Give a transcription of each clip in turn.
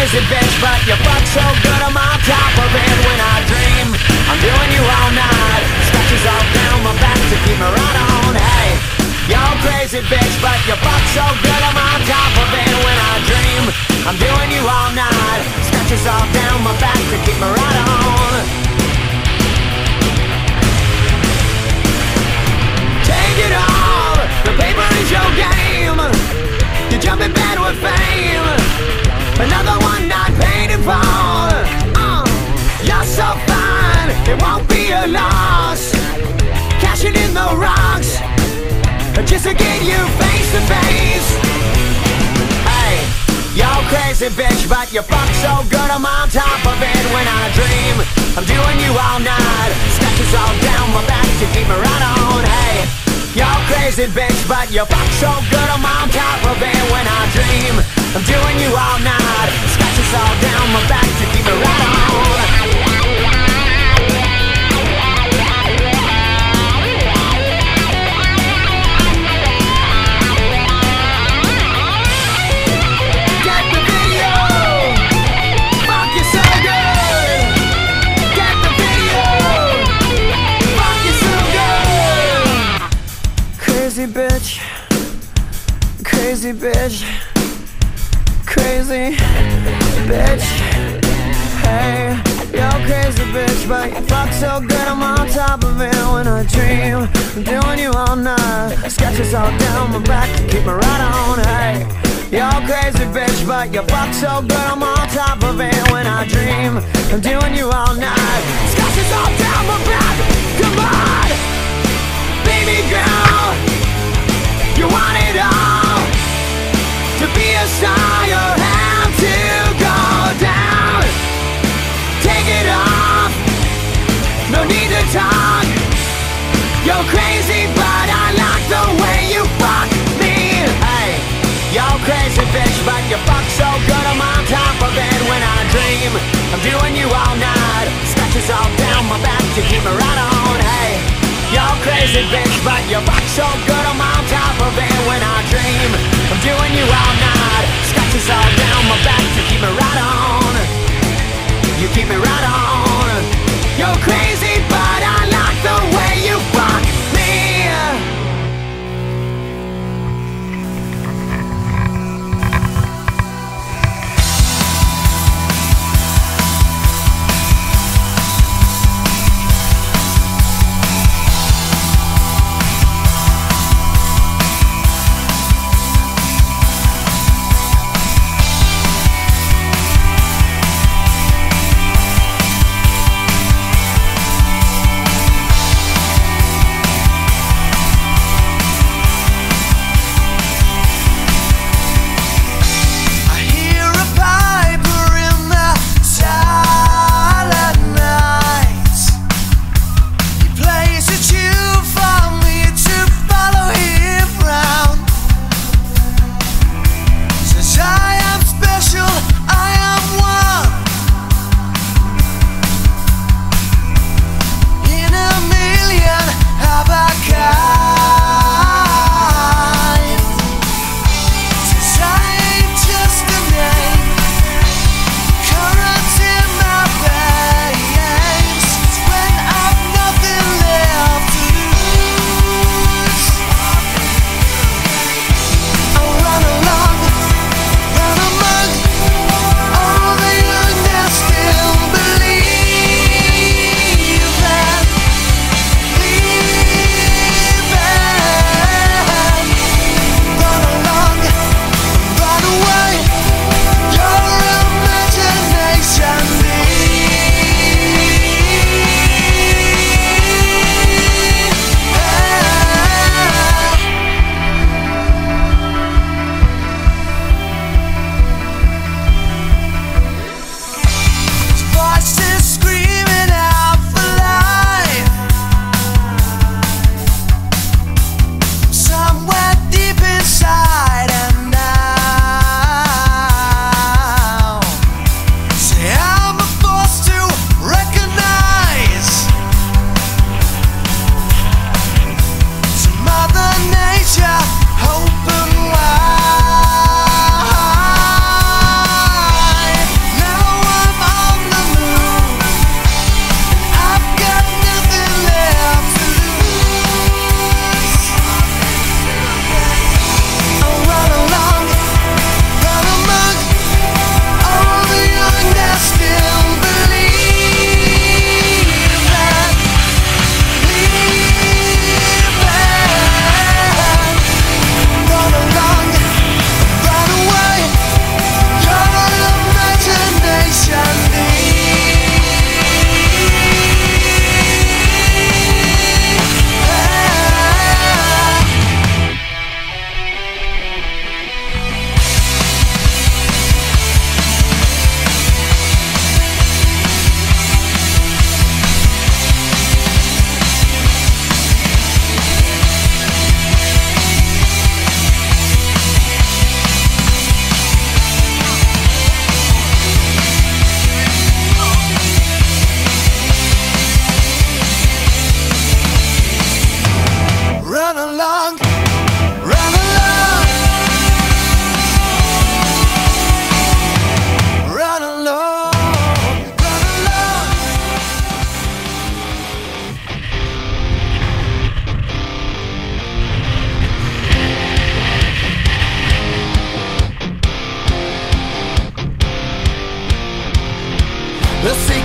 crazy bitch, but you fuck so good I'm on top of it when I dream I'm doing you all night. Scratches all down my back to keep me right on. Hey, you're crazy bitch, but you fuck so good I'm on top of it when I dream I'm doing you all night. Scratches all down my back to keep me right on. Take it all, the paper is your game. You jump in bed with fame. Another one not paid in full. You're so fine, it won't be a loss. Cashing in the rocks just to get you face to face. Hey, you're crazy bitch, but you fuck so good I'm on top of it when I dream I'm doing you all night. Scratches all down my back to keep me right on. Hey, you're crazy bitch, but you fuck so good I'm on top of it when I dream I'm doing you all night. Scratches all down my back to keep me right on. Crazy bitch, crazy bitch, crazy bitch. Hey, you're crazy bitch, but you fuck so good I'm on top of it when I dream I'm doing you all night. Scratches all down my back to keep me right on. Hey, you're crazy bitch, but you fuck so good I'm on top of it when I dream I'm doing you all night. Scratches all down my back, come on, baby girl. You want it all. To be a star you have to go down. Take it off, no need to talk. You're crazy but I like the way you fuck me. Hey, you're crazy bitch, but you fuck so good I'm on top of it when I dream I'm doing you all night. Scratches all down my back to keep me right on. Hey, you're crazy bitch, but you fuck so good I'm on top of it when I dream I'm doing you all night. Scratches all down my back to keep me right on. You keep me right on. You're crazy but I like the way you fuck me.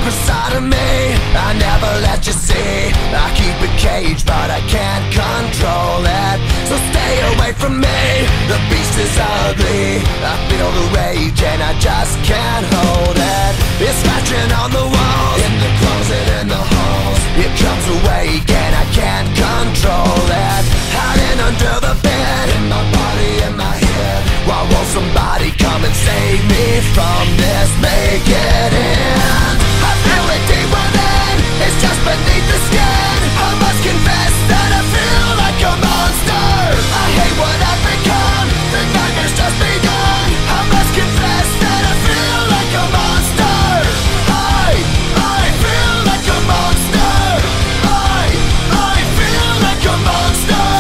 secret side of me I never let you see. I keep it caged but I can't control it. So stay away from me, the beast is ugly. I feel the rage and I just can't hold it. It's scratching on the walls, in the closet, in the halls. It comes awake and I can't control it. Hiding under the bed, in my body, in my head. Why won't somebody come and save me from this? Make it end. I feel it deep within, it's just beneath the skin. I must confess that I feel like a monster. I hate what I've become, the nightmare's just begun. I must confess that I feel like a monster. I feel like a monster. I feel like a monster.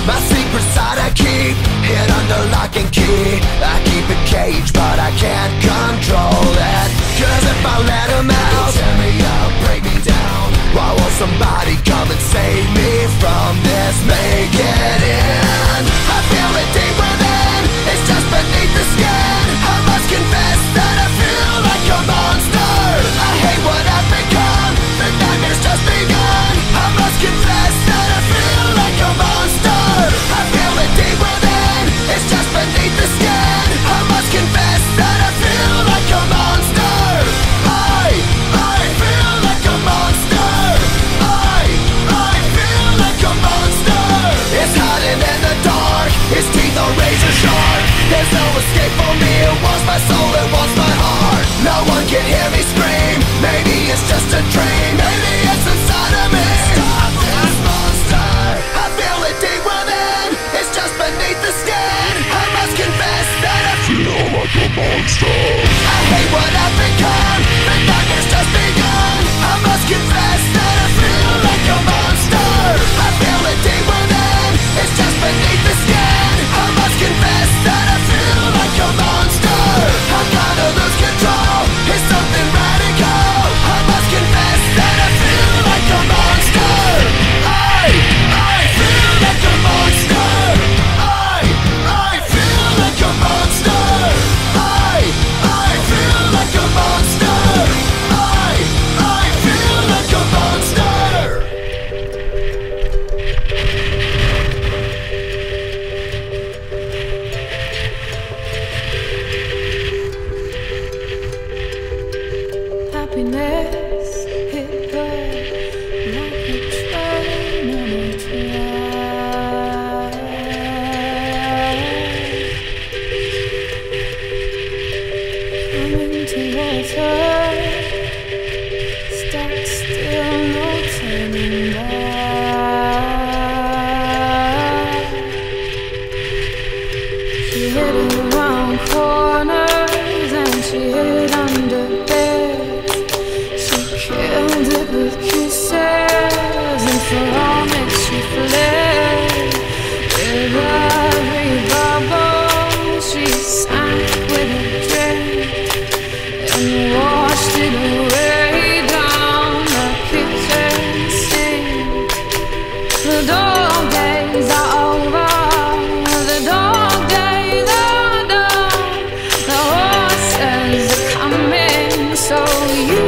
My secret side I keep hid under lock and key. I keep it caged but I can't control it. Cause if I let him out, he'll tear me up, break me down. Why won't somebody come and save me from this? Make it end. I feel it deep within, it's just beneath the skin. I must confess that I feel like a monster. I hate what I've become, the nightmare's just begun. I must confess that I feel like a monster. I feel it deep within, it's just beneath the skin. I must confess that I feel like a monster. I feel like a monster. I feel like a monster. It's hiding in the dark, its teeth are razor sharp. There's no escape for me, it wants my soul, it wants my heart. No one can hear me scream, maybe it's just a dream. Maybe it's inside of me. Stop this monster. I feel it deep within, it's just beneath the skin. I must confess that I feel like a monster. I hate what I've become, the nightmare's just begun. I must confess that I feel like a monster. I feel it deep within, it's just beneath the skin. I must confess that I feel like a monster. I'm gonna lose control, it's something radical. I must confess that I feel like a monster. I feel like a monster. I feel like a monster. I feel like a monster. I feel like a monster. Happiness hit her like a train on a track. Coming towards her, stuck still, no turning back. She hid around corners and she hid under beds. Killed it with kisses, and for all that she fled. With every bubble she sank with a drink and washed it away down the kitchen sink. The dog days are over, the dog days are done. The horses are coming, so you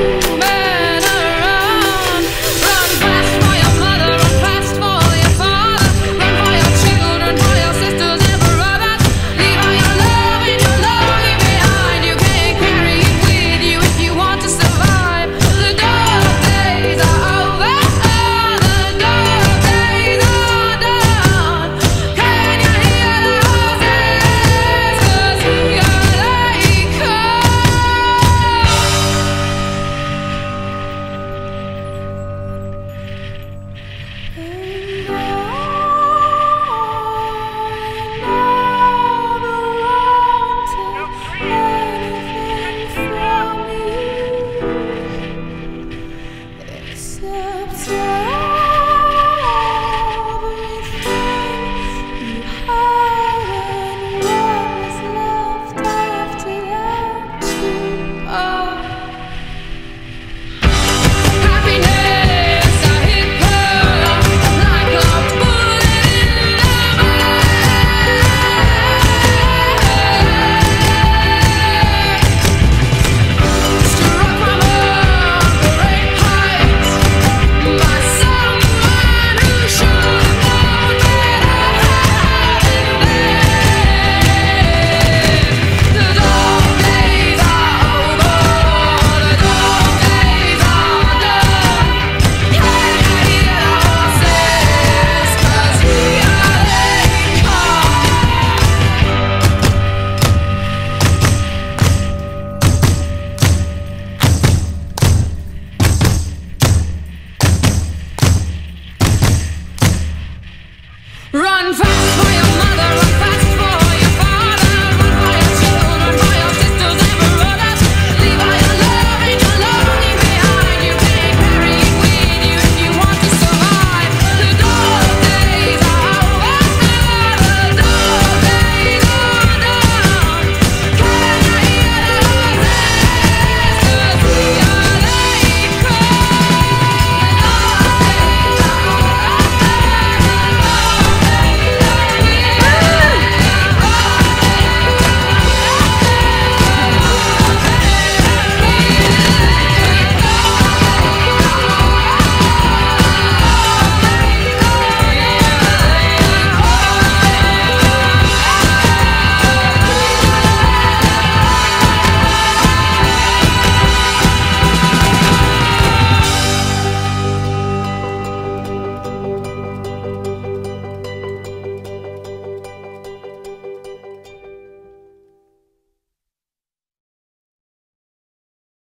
on fire.